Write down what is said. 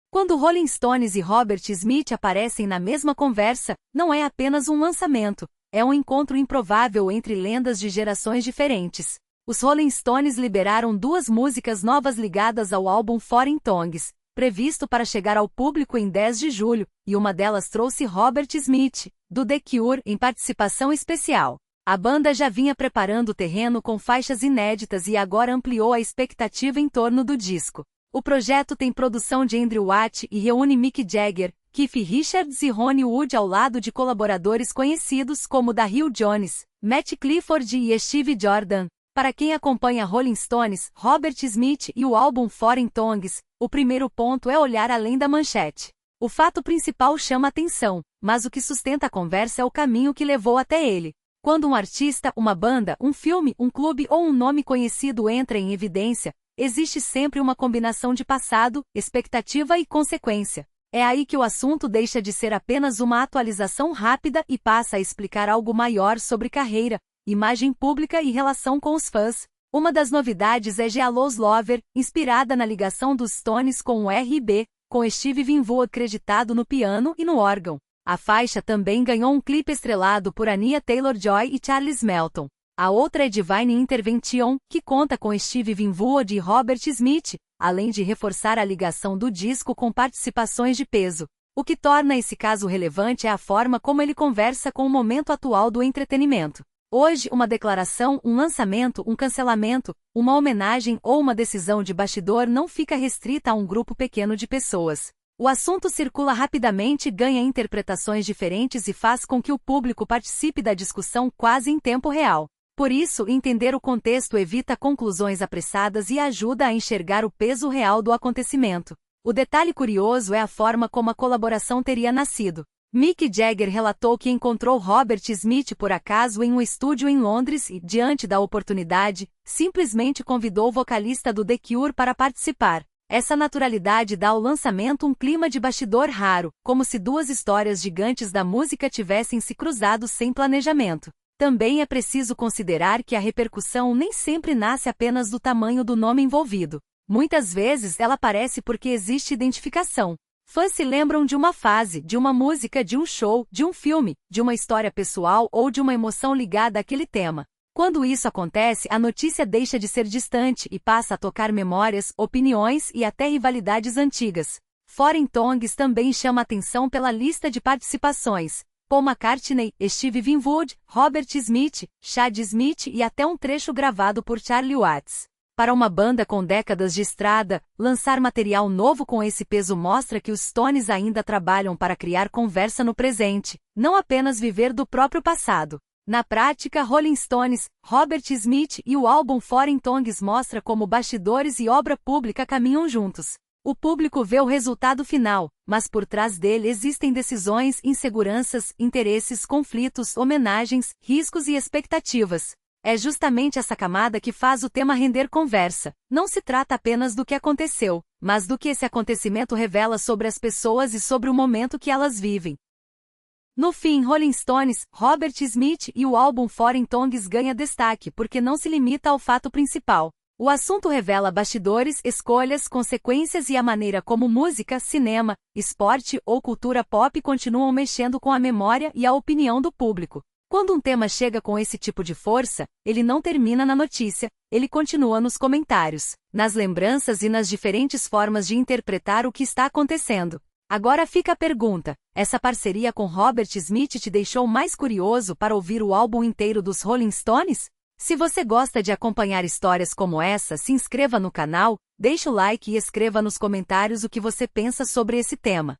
Quando Rolling Stones e Robert Smith aparecem na mesma conversa, não é apenas um lançamento, é um encontro improvável entre lendas de gerações diferentes. Os Rolling Stones liberaram 2 músicas novas ligadas ao álbum Foreign Tongues, previsto para chegar ao público em 10 de julho, e uma delas trouxe Robert Smith, do The Cure, em participação especial. A banda já vinha preparando o terreno com faixas inéditas e agora ampliou a expectativa em torno do disco. O projeto tem produção de Andrew Watt e reúne Mick Jagger, Keith Richards e Ronnie Wood ao lado de colaboradores conhecidos como Daryl Jones, Matt Clifford e Steve Jordan. Para quem acompanha Rolling Stones, Robert Smith e o álbum Foreign Tongues, o primeiro ponto é olhar além da manchete. O fato principal chama atenção, mas o que sustenta a conversa é o caminho que levou até ele. Quando um artista, uma banda, um filme, um clube ou um nome conhecido entra em evidência, existe sempre uma combinação de passado, expectativa e consequência. É aí que o assunto deixa de ser apenas uma atualização rápida e passa a explicar algo maior sobre carreira, imagem pública e relação com os fãs. Uma das novidades é Jealous Lover, inspirada na ligação dos Stones com o R&B, com Steve Winwood acreditado no piano e no órgão. A faixa também ganhou um clipe estrelado por Anya Taylor-Joy e Charles Melton. A outra é Divine Intervention, que conta com Steve Winwood e Robert Smith, além de reforçar a ligação do disco com participações de peso. O que torna esse caso relevante é a forma como ele conversa com o momento atual do entretenimento. Hoje, uma declaração, um lançamento, um cancelamento, uma homenagem ou uma decisão de bastidor não fica restrita a um grupo pequeno de pessoas. O assunto circula rapidamente, ganha interpretações diferentes e faz com que o público participe da discussão quase em tempo real. Por isso, entender o contexto evita conclusões apressadas e ajuda a enxergar o peso real do acontecimento. O detalhe curioso é a forma como a colaboração teria nascido. Mick Jagger relatou que encontrou Robert Smith por acaso em um estúdio em Londres e, diante da oportunidade, simplesmente convidou o vocalista do The Cure para participar. Essa naturalidade dá ao lançamento um clima de bastidor raro, como se 2 histórias gigantes da música tivessem se cruzado sem planejamento. Também é preciso considerar que a repercussão nem sempre nasce apenas do tamanho do nome envolvido. Muitas vezes ela aparece porque existe identificação. Fãs se lembram de uma fase, de uma música, de um show, de um filme, de uma história pessoal ou de uma emoção ligada àquele tema. Quando isso acontece, a notícia deixa de ser distante e passa a tocar memórias, opiniões e até rivalidades antigas. Foreign Tongues também chama atenção pela lista de participações. Paul McCartney, Steve Winwood, Robert Smith, Chad Smith e até um trecho gravado por Charlie Watts. Para uma banda com décadas de estrada, lançar material novo com esse peso mostra que os Stones ainda trabalham para criar conversa no presente, não apenas viver do próprio passado. Na prática, Rolling Stones, Robert Smith e o álbum Foreign Tongues mostra como bastidores e obra pública caminham juntos. O público vê o resultado final, mas por trás dele existem decisões, inseguranças, interesses, conflitos, homenagens, riscos e expectativas. É justamente essa camada que faz o tema render conversa. Não se trata apenas do que aconteceu, mas do que esse acontecimento revela sobre as pessoas e sobre o momento que elas vivem. No fim, Rolling Stones, Robert Smith e o álbum Foreign Tongues ganha destaque porque não se limita ao fato principal. O assunto revela bastidores, escolhas, consequências e a maneira como música, cinema, esporte ou cultura pop continuam mexendo com a memória e a opinião do público. Quando um tema chega com esse tipo de força, ele não termina na notícia, ele continua nos comentários, nas lembranças e nas diferentes formas de interpretar o que está acontecendo. Agora fica a pergunta: essa parceria com Robert Smith te deixou mais curioso para ouvir o álbum inteiro dos Rolling Stones? Se você gosta de acompanhar histórias como essa, se inscreva no canal, deixe o like e escreva nos comentários o que você pensa sobre esse tema.